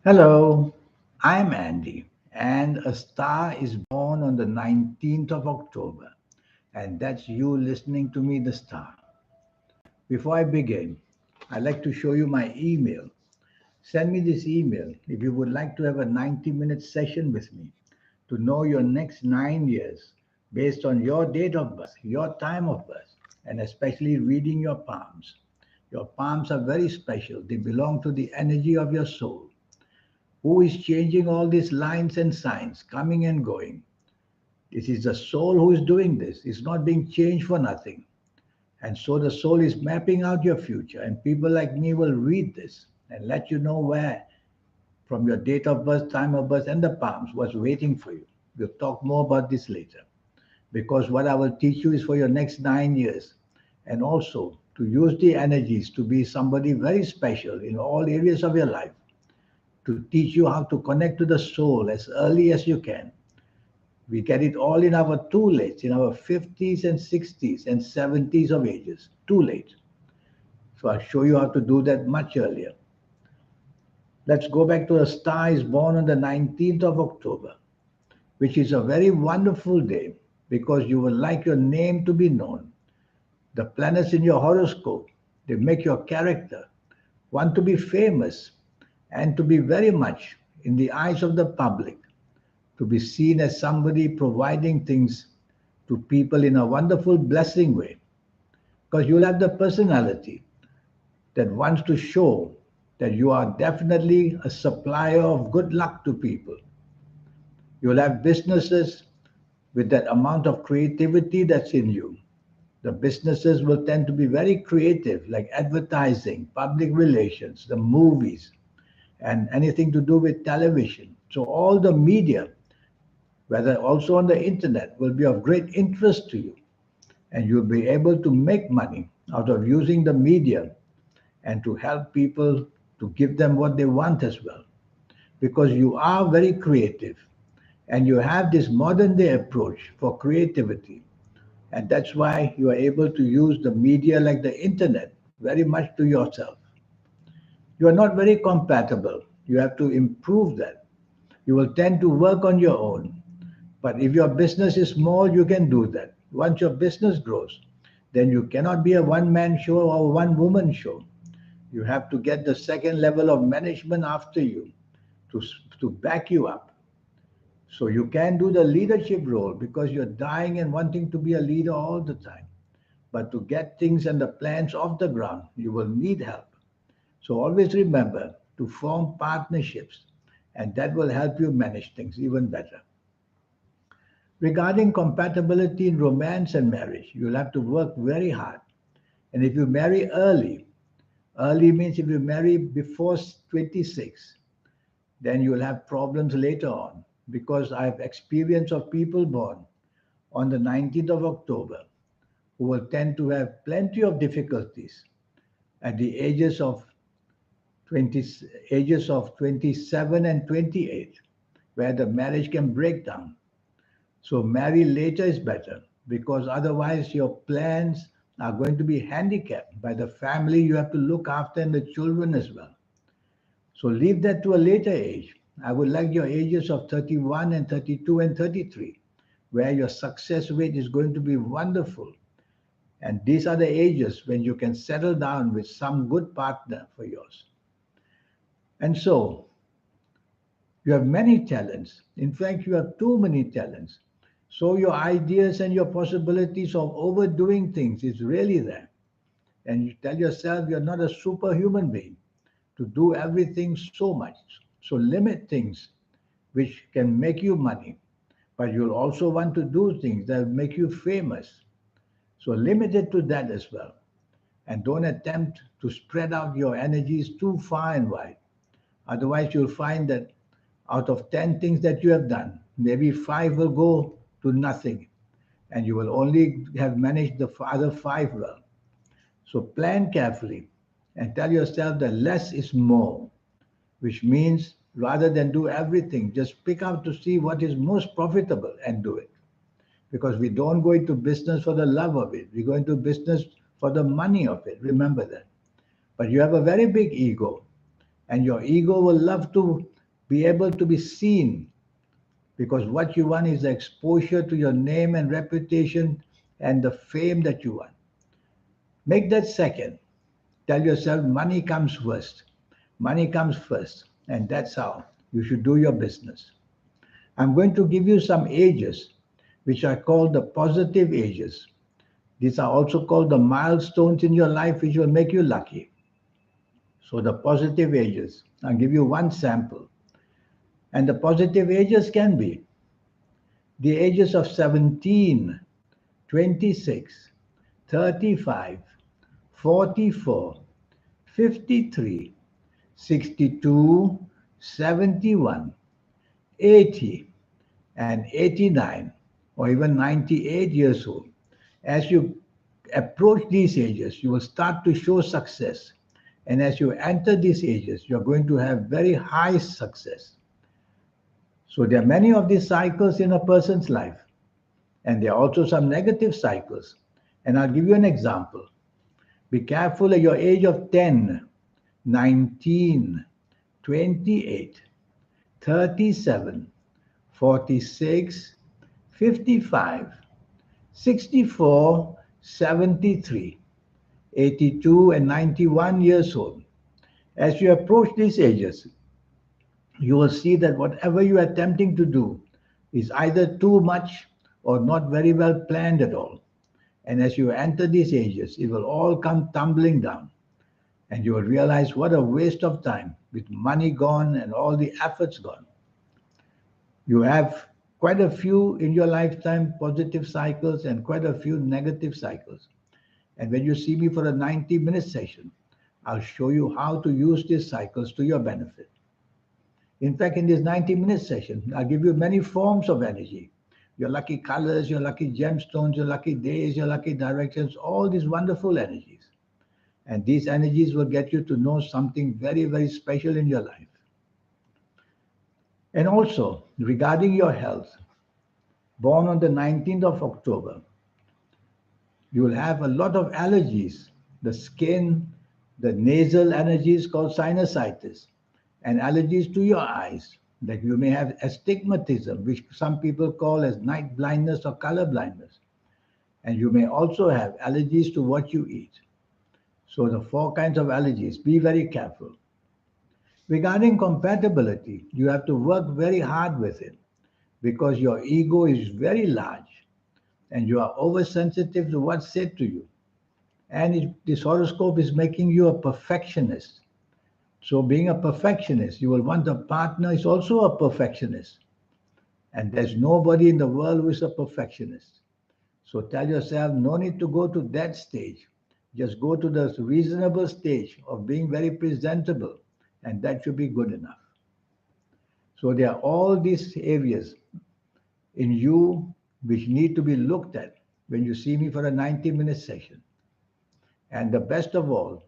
Hello, I'm Andy, and a star is born on the 19th of October, and that's you listening to me, the star. Before I begin, I'd like to show you my email. Send me this email if you would like to have a 90-minute session with me to know your next 9 years based on your date of birth, your time of birth, and especially reading your palms. Your palms are very special, they belong to the energy of your soul. Who is changing all these lines and signs, coming and going? It is the soul who is doing this. It's not being changed for nothing. And so the soul is mapping out your future. And people like me will read this and let you know where, from your date of birth, time of birth, and the palms, what's waiting for you. We'll talk more about this later. Because what I will teach you is for your next 9 years. And also to use the energies to be somebody very special in all areas of your life, to teach you how to connect to the soul as early as you can. We get it all in our too late, in our 50s and 60s and 70s of ages. Too late. So I'll show you how to do that much earlier. Let's go back to a star is born on the 19th of October, which is a very wonderful day because you will like your name to be known. The planets in your horoscope, they make your character want to be famous and to be very much in the eyes of the public, to be seen as somebody providing things to people in a wonderful, blessing way. Because you'll have the personality that wants to show that you are definitely a supplier of good luck to people. You'll have businesses with that amount of creativity that's in you. The businesses will tend to be very creative, like advertising, public relations, the movies, and anything to do with television. So, all the media, whether also on the internet, will be of great interest to you. And you'll be able to make money out of using the media and to help people to give them what they want as well. Because you are very creative and you have this modern day approach for creativity. And that's why you are able to use the media like the internet very much to yourself. You are not very compatible. You have to improve that. You will tend to work on your own. But if your business is small, you can do that. Once your business grows, then you cannot be a one man show or one woman show. You have to get the second level of management after you to, to back you up. So you can do the leadership role because you're dying and wanting to be a leader all the time. But to get things and the plans off the ground, you will need help. So always remember to form partnerships, and that will help you manage things even better. Regarding compatibility in romance and marriage, you'll have to work very hard. And if you marry early, early means if you marry before 26, then you'll have problems later on. Because I have experience of people born on the 19th of October who will tend to have plenty of difficulties at the20, ages of 27 and 28, where the marriage can break down. So marry later is better because otherwise your plans are going to be handicapped by the family you have to look after and the children as well. So leave that to a later age. I would like your ages of 31 and 32 and 33, where your success rate is going to be wonderful. And these are the ages when you can settle down with some good partner for yours. And so you have many talents. In fact, you have too many talents. So your ideas and your possibilities of overdoing things is really there. And you tell yourself you're not a superhuman being to do everything so much. So limit things which can make you money, but you'll also want to do things that make you famous. So limit it to that as well. And don't attempt to spread out your energies too far and wide. Otherwise, you'll find that out of 10 things that you have done, maybe five will go to nothing, and you will only have managed the other five well. So plan carefully and tell yourself that less is more, which means rather than do everything, just pick out to see what is most profitable and do it. Because we don't go into business for the love of it, we go into business for the money of it. Remember that. But you have a very big ego, And your ego will love to be able to be seen, because what you want is the exposure to your name and reputation and the fame that you want. Make that second. Tell yourself money comes first. Money comes first. And that's how you should do your business. I'm going to give you some ages, which are called the positive ages. These are also called the milestones in your life, which will make you lucky. So, the positive ages, I'll give you one sample. And the positive ages can be the ages of 17, 26, 35, 44, 53, 62, 71, 80, and 89, or even 98 years old. As you approach these ages, you will start to show success. And as you enter these ages, you're going to have very high success. So there are many of these cycles in a person's life, and there are also some negative cycles. And I'll give you an example. Be careful at your age of 10, 19, 28, 37, 46, 55, 64, 73, 82, and 91 years old. As you approach these ages, you will see that whatever you are attempting to do is either too much or not very well planned at all. And as you enter these ages, it will all come tumbling down. And you will realize what a waste of time with money gone and all the efforts gone. You have quite a few in your lifetime positive cycles and quite a few negative cycles. And when you see me for a 90-minute session, I'll show you how to use these cycles to your benefit. In fact, in this 90-minute session, I'll give you many forms of energy. Your lucky colors, your lucky gemstones, your lucky days, your lucky directions, all these wonderful energies. And these energies will get you to know something very, very special in your life. And also, regarding your health, born on the 19th of October, you will have a lot of allergies. The skin, the nasal allergies called sinusitis, and allergies to your eyes. Like you may have astigmatism, which some people call as night blindness or color blindness. And you may also have allergies to what you eat. So the four kinds of allergies, be very careful. Regarding compatibility, you have to work very hard with it because your ego is very large and you are oversensitive to what's said to you. And this horoscope is making you a perfectionist. So, being a perfectionist, you will want a partner who is also a perfectionist. And there's nobody in the world who is a perfectionist. So, tell yourself no need to go to that stage. Just go to the reasonable stage of being very presentable, and that should be good enough. So, there are all these areas in you which need to be looked at when you see me for a 90-minute session. And the best of all,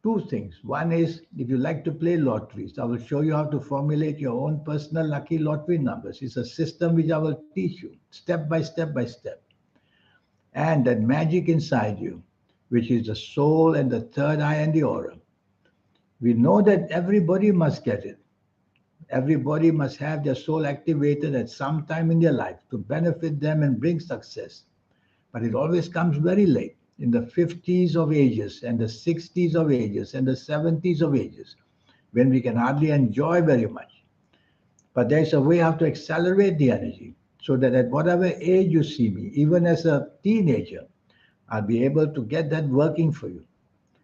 two things. One is if you like to play lotteries, I will show you how to formulate your own personal lucky lottery numbers. It's a system which I will teach you step by step by step. And that magic inside you, which is the soul and the third eye and the aura. We know that everybody must get it. Everybody must have their soul activated at some time in their life to benefit them and bring success. But it always comes very late, in the 50s of ages and the 60s of ages and the 70s of ages, when we can hardly enjoy very much. But there's a way how to accelerate the energy so that at whatever age you see me, even as a teenager, I'll be able to get that working for you.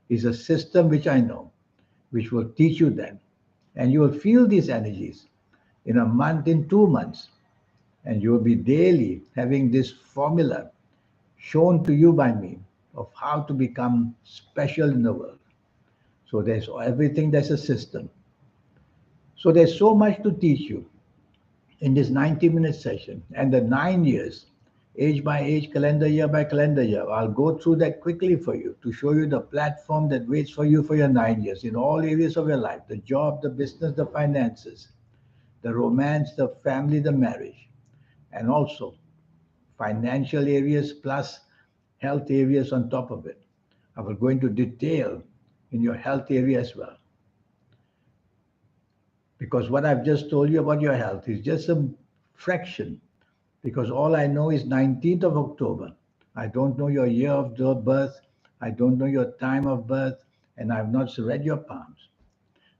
It's a system which I know, which will teach you that. And you will feel these energies in a month, in 2 months. And you will be daily having this formula shown to you by me of how to become special in the world. So there's everything, there's a system. So there's so much to teach you in this 90-minute session. And the 9 years, age by age, calendar year by calendar year, I'll go through that quickly for you to show you the platform that waits for you for your 9 years in all areas of your life, the job, the business, the finances, the romance, the family, the marriage, and also financial areas plus health areas on top of it. I will go into detail in your health area as well. Because what I've just told you about your health is just a fraction. Because all I know is 19th of October. I don't know your year of birth. I don't know your time of birth. And I've not read your palms.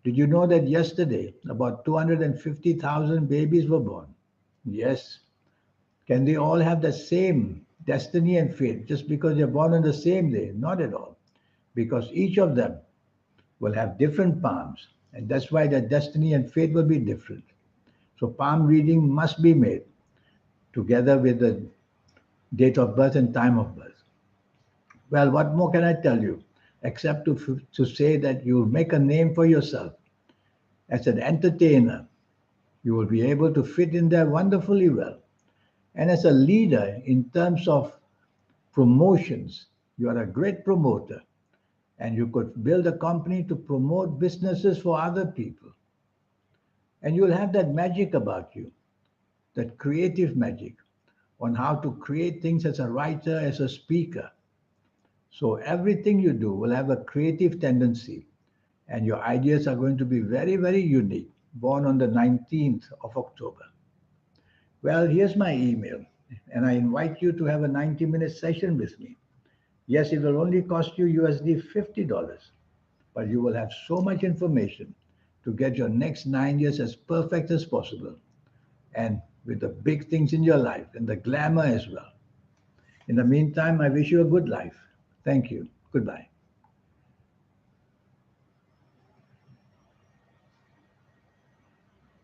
Did you know that yesterday about 250,000 babies were born? Yes. Can they all have the same destiny and fate just because they're born on the same day? Not at all. Because each of them will have different palms. And that's why their destiny and fate will be different. So palm reading must be made together with the date of birth and time of birth. Well, what more can I tell you except to say that you will make a name for yourself as an entertainer. You will be able to fit in there wonderfully well. And as a leader in terms of promotions, you are a great promoter and you could build a company to promote businesses for other people. And you'll have that magic about you, that creative magic on how to create things as a writer, as a speaker. So everything you do will have a creative tendency, and your ideas are going to be very, very unique, born on the 19th of October. Well, here's my email, and I invite you to have a 90-minute session with me. Yes, it will only cost you USD $50, but you will have so much information to get your next 9 years as perfect as possible, and with the big things in your life and the glamour as well. In the meantime, I wish you a good life. Thank you. Goodbye.